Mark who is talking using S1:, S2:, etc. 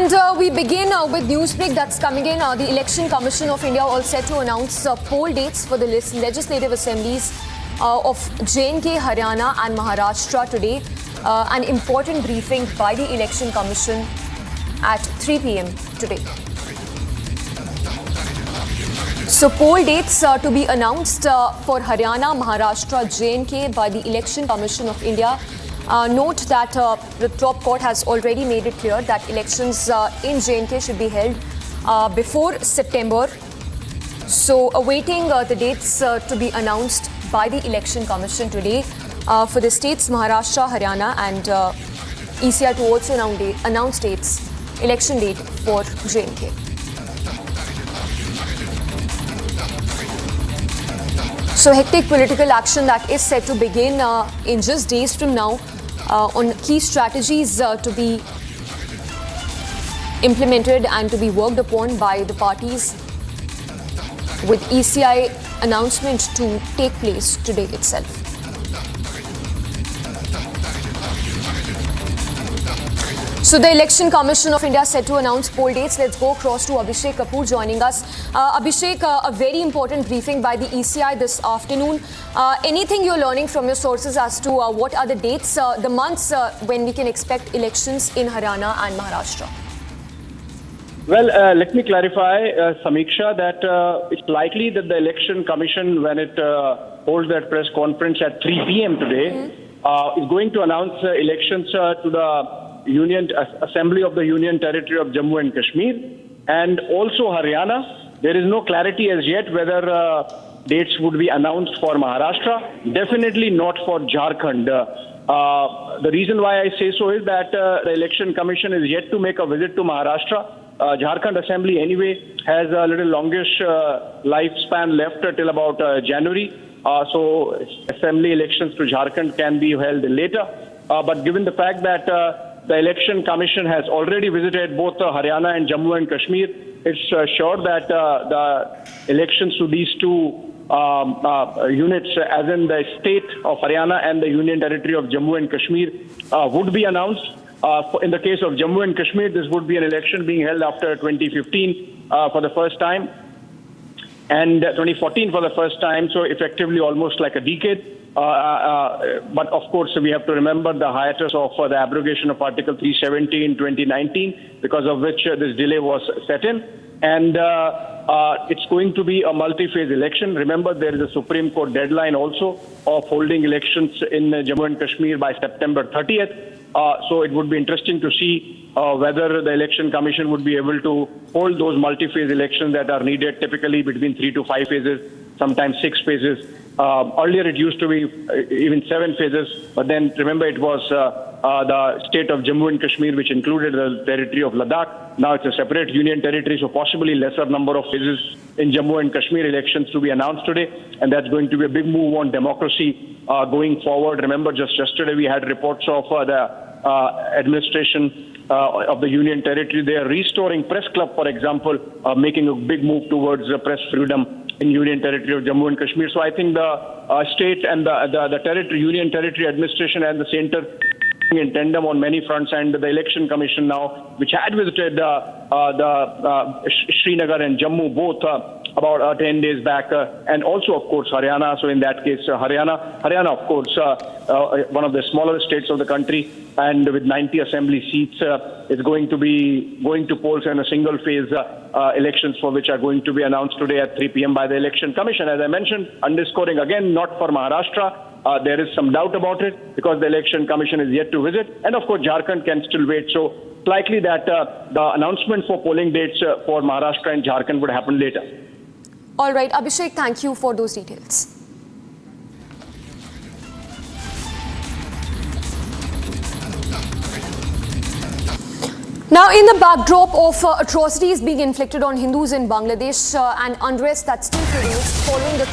S1: And we begin with news break that's coming in. The Election Commission of India all set to announce poll dates for the legislative assemblies of J&K, Haryana and Maharashtra today. An important briefing by the Election Commission at 3 p.m. today. So poll dates to be announced for Haryana, Maharashtra, J&K by the Election Commission of India. Note that the top court has already made it clear that elections in J&K should be held before September. So awaiting the dates to be announced by the Election Commission today for the states Maharashtra, Haryana and ECI to also announce dates, election date for J&K. So hectic political action that is set to begin in just days from now on key strategies to be implemented and to be worked upon by the parties, with ECI announcement to take place today itself. So the Election Commission of India set to announce poll dates. Let's go across to Abhishek Kapoor joining us. Abhishek, a very important briefing by the ECI this afternoon. Anything you're learning from your sources as to what are the dates, the months when we can expect elections in Haryana and Maharashtra?
S2: Well, let me clarify, Samiksha, that it's likely that the Election Commission, when it holds that press conference at 3 p.m. today, is going to announce elections to the Assembly of the Union Territory of Jammu and Kashmir and also Haryana. There is no clarity as yet whether dates would be announced for Maharashtra. Definitely not for Jharkhand. The reason why I say so is that the Election Commission is yet to make a visit to Maharashtra. Jharkhand Assembly anyway has a little longish lifespan left till about January. So Assembly elections to Jharkhand can be held later. But given the fact that the Election Commission has already visited both Haryana and Jammu and Kashmir, it's sure that the elections to these two units, as in the state of Haryana and the Union Territory of Jammu and Kashmir, would be announced. In the case of Jammu and Kashmir, this would be an election being held after 2015 for the first time, and 2014 for the first time, so effectively almost like a decade. But of course, we have to remember the hiatus of the abrogation of Article 370 in 2019, because of which this delay was set in. And it's going to be a multi-phase election. Remember, there is a Supreme Court deadline also of holding elections in Jammu and Kashmir by September 30th. So it would be interesting to see whether the Election Commission would be able to hold those multi-phase elections that are needed, typically between 3 to 5 phases, sometimes 6 phases. Earlier it used to be even 7 phases, but then remember it was the state of Jammu and Kashmir which included the territory of Ladakh. Now it's a separate union territory, so possibly lesser number of phases in Jammu and Kashmir elections to be announced today, and that's going to be a big move on democracy going forward. Remember, just yesterday we had reports of the administration of the Union Territory. They are restoring Press Club, for example, making a big move towards press freedom in Union Territory of Jammu and Kashmir. So I think the state and the territory, Union Territory administration and the center in tandem on many fronts, and the Election Commission now, which had visited Srinagar and Jammu both about 10 days back, and also of course Haryana. So in that case, Haryana of course one of the smaller states of the country, and with 90 assembly seats, is going to be going to polls in a single phase elections, for which are going to be announced today at 3 p.m. by the Election Commission. As I mentioned, underscoring again, not for Maharashtra. There is some doubt about it because the Election Commission is yet to visit, and of course Jharkhand can still wait. So it's likely that the announcement for polling dates for Maharashtra and Jharkhand would happen later.
S1: All right, Abhishek, thank you for those details. Now, in the backdrop of atrocities being inflicted on Hindus in Bangladesh and unrest that still prevails following the